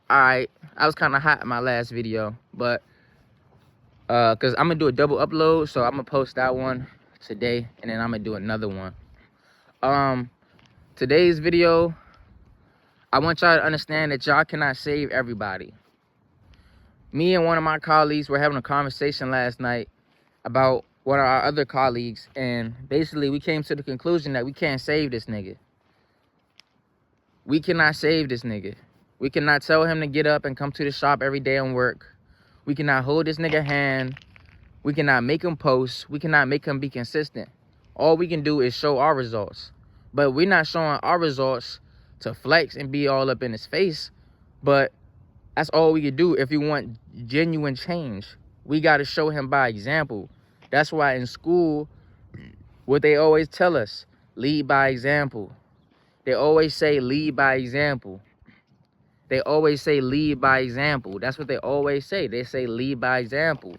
Alright, I was kind of hot in my last video, but because I'm gonna do a double upload, so I'm gonna post that one today, and then I'm gonna do another one. Today's video, I want y'all to understand that y'all cannot save everybody. Me and one of my colleagues were having a conversation last night about one of our other colleagues, and basically we came to the conclusion that we can't save this nigga. We cannot save this nigga. We cannot tell him to get up and come to the shop every day and work. We cannot hold this nigga hand. We cannot make him post. We cannot make him be consistent. All we can do is show our results. But we're not showing our results to flex and be all up in his face. But that's all we can do if we want genuine change. We got to show him by example. That's why in school, what they always tell us, lead by example. They always say lead by example. They always say lead by example. That's what they always say. They say lead by example.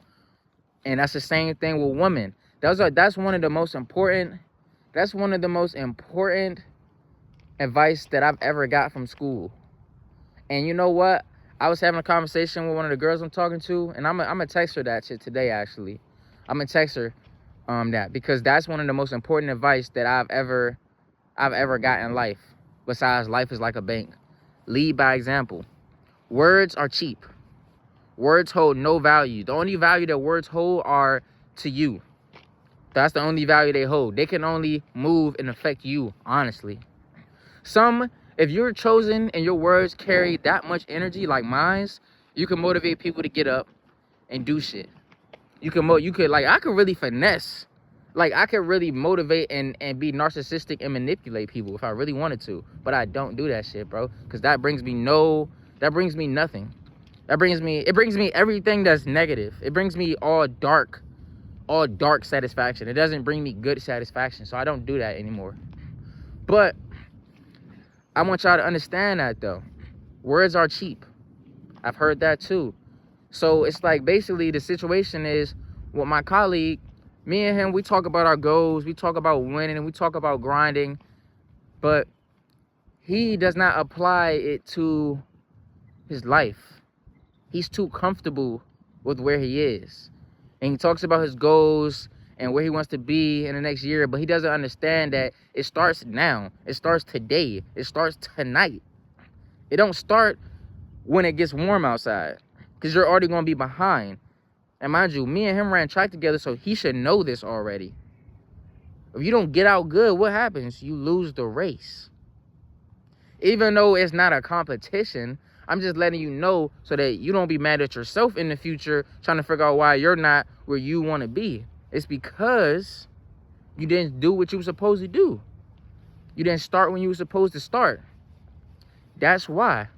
And that's the same thing with women. That's one of the most important advice that I've ever got from school. And you know what? I was having a conversation with one of the girls I'm talking to, and I'm gonna text her that shit today, actually. I'm gonna text her that, because that's one of the most important advice that I've ever got in life. Besides, life is like a bank. Lead by example. Words are cheap. Words hold no value. The only value that words hold are to you. That's the only value they hold. They can only move and affect you, honestly. If you're chosen and your words carry that much energy like mine, you can motivate people to get up and do shit. I could really finesse. Like, I could really motivate and be narcissistic and manipulate people if I really wanted to. But I don't do that shit, bro. Because that brings me nothing. It brings me everything that's negative. It brings me all dark satisfaction. It doesn't bring me good satisfaction. So I don't do that anymore. But I want y'all to understand that, though. Words are cheap. I've heard that too. So it's like, basically the situation is with my colleague, me and him, we talk about our goals, we talk about winning, and we talk about grinding, but he does not apply it to his life. He's too comfortable with where he is. And he talks about his goals and where he wants to be in the next year, but he doesn't understand that it starts now. It starts today. It starts tonight. It don't start when it gets warm outside, because you're already going to be behind. And mind you, me and him ran track together, so he should know this already. If you don't get out good, what happens? You lose the race. Even though it's not a competition, I'm just letting you know so that you don't be mad at yourself in the future trying to figure out why you're not where you want to be. It's because you didn't do what you were supposed to do. You didn't start when you were supposed to start. That's why.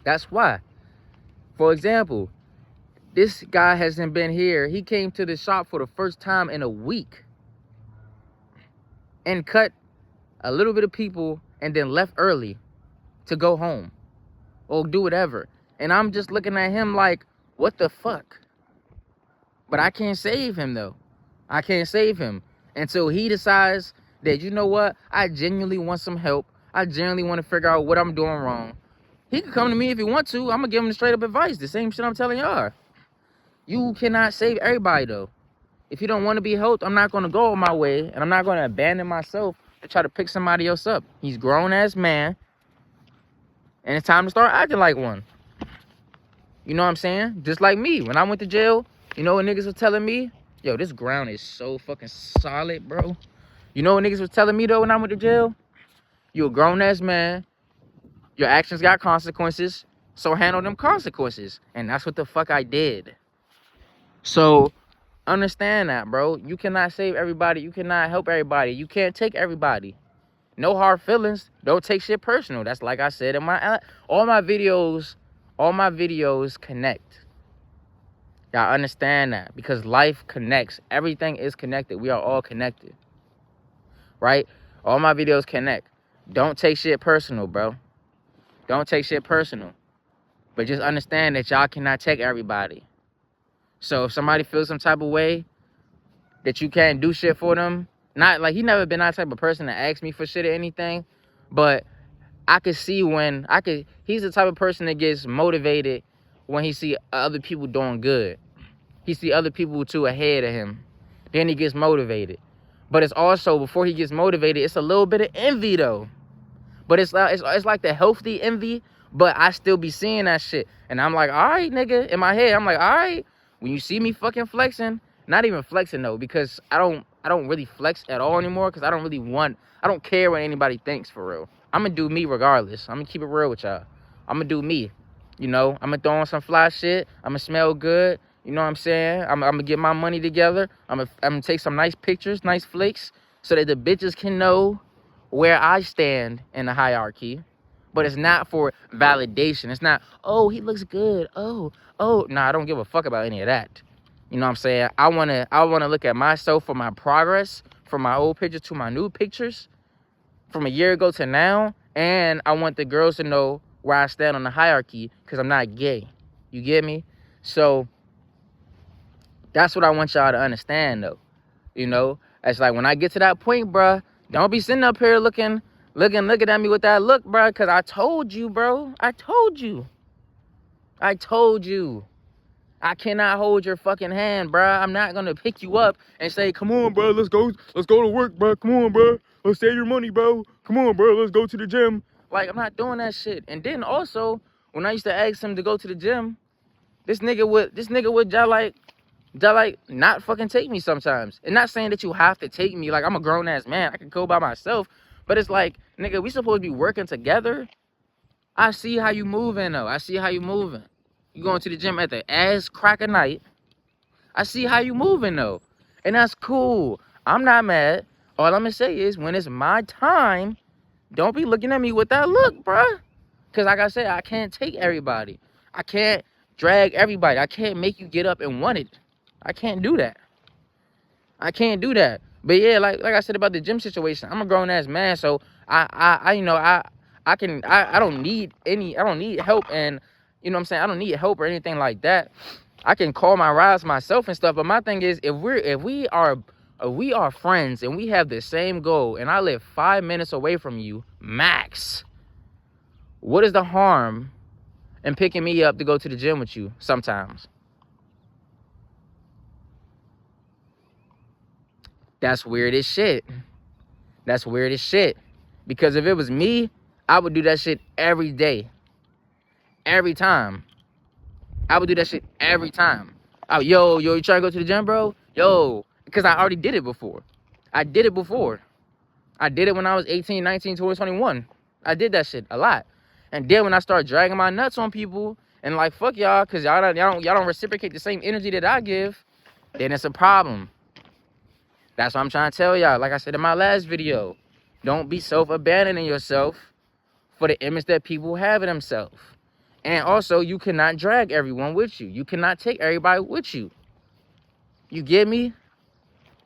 That's why. For example, this guy hasn't been here. He came to the shop for the first time in a week and cut a little bit of people and then left early to go home or do whatever. And I'm just looking at him like, what the fuck? But I can't save him, though. I can't save him until he decides that, you know what? I genuinely want some help. I genuinely want to figure out what I'm doing wrong. He can come to me if he wants to. I'm going to give him straight up advice. The same shit I'm telling y'all. You cannot save everybody, though. If you don't want to be helped, I'm not going to go on my way, and I'm not going to abandon myself to try to pick somebody else up. He's grown-ass man, and it's time to start acting like one. You know what I'm saying? Just like me. When I went to jail, you know what niggas was telling me? Yo, this ground is so fucking solid, bro. You know what niggas was telling me, though, when I went to jail? You a grown-ass man. Your actions got consequences, so handle them consequences. And that's what the fuck I did. So understand that, bro. You cannot save everybody. You cannot help everybody. You can't take everybody. No hard feelings. Don't take shit personal. That's like I said in all my videos connect. Y'all understand that, because life connects. Everything is connected. We are all connected. Right? All my videos connect. Don't take shit personal, bro. Don't take shit personal. But just understand that y'all cannot take everybody. So if somebody feels some type of way that you can't do shit for them, not like he never been that type of person to ask me for shit or anything, but I could see when he's the type of person that gets motivated when he see other people doing good. He see other people too ahead of him. Then he gets motivated. But it's also, before he gets motivated, it's a little bit of envy though. But it's like the healthy envy, but I still be seeing that shit. And I'm like, all right, nigga, in my head, I'm like, all right, when you see me fucking flexing, not even flexing though, because I don't really flex at all anymore, because I don't care what anybody thinks for real. I'm gonna do me regardless. I'm gonna keep it real with y'all. I'm gonna do me. You know, I'm gonna throw on some fly shit. I'm gonna smell good. You know what I'm saying? I'm gonna get my money together. I'm gonna take some nice pictures, nice flicks, so that the bitches can know where I stand in the hierarchy. But it's not for validation. It's not, oh, he looks good. Oh, nah, I don't give a fuck about any of that. You know what I'm saying? I wanna look at myself for my progress, from my old pictures to my new pictures, from a year ago to now, and I want the girls to know where I stand on the hierarchy, because I'm not gay. You get me? So that's what I want y'all to understand though. You know, it's like when I get to that point, bruh, don't be sitting up here looking at me with that look, bruh, because I told you, bro. I told you. I cannot hold your fucking hand, bruh. I'm not gonna pick you up and say, come on, bro, let's go to work, bro. Come on, bro. Let's save your money, bro. Come on, bro, let's go to the gym. Like, I'm not doing that shit. And then also, when I used to ask him to go to the gym, this nigga would just like not fucking take me sometimes. And not saying that you have to take me, like I'm a grown ass man, I can go by myself. But it's like, nigga, we supposed to be working together. I see how you moving though. I see how you moving. You going to the gym at the ass crack of night. I see how you moving though. And that's cool. I'm not mad. All I'm gonna say is, when it's my time, don't be looking at me with that look, bruh. Cause like I said, I can't take everybody. I can't drag everybody. I can't make you get up and want it. I can't do that. But yeah, like I said about the gym situation, I'm a grown ass man, so I don't need help, and you know what I'm saying, I don't need help or anything like that. I can call my rides myself and stuff. But my thing is, if we are friends and we have the same goal, and I live 5 minutes away from you max, what is the harm in picking me up to go to the gym with you sometimes? That's weird as shit. Because if it was me, I would do that shit every day. Every time. I would do that shit every time. Oh, yo, you trying to go to the gym, bro? Yo, because I already did it before. I did it when I was 18, 19, 20, 21. I did that shit a lot. And then when I start dragging my nuts on people and like, fuck y'all, because y'all don't reciprocate the same energy that I give, then it's a problem. That's what I'm trying to tell y'all. Like I said in my last video, don't be self-abandoning yourself for the image that people have of themselves. And also, you cannot drag everyone with you. You cannot take everybody with you. You get me?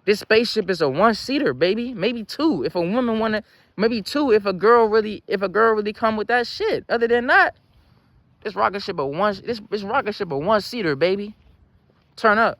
This spaceship is a one-seater, baby. Maybe two if a woman wanna. Maybe two if a girl really come with that shit. Other than that, this rocket ship a one-seater, baby. Turn up.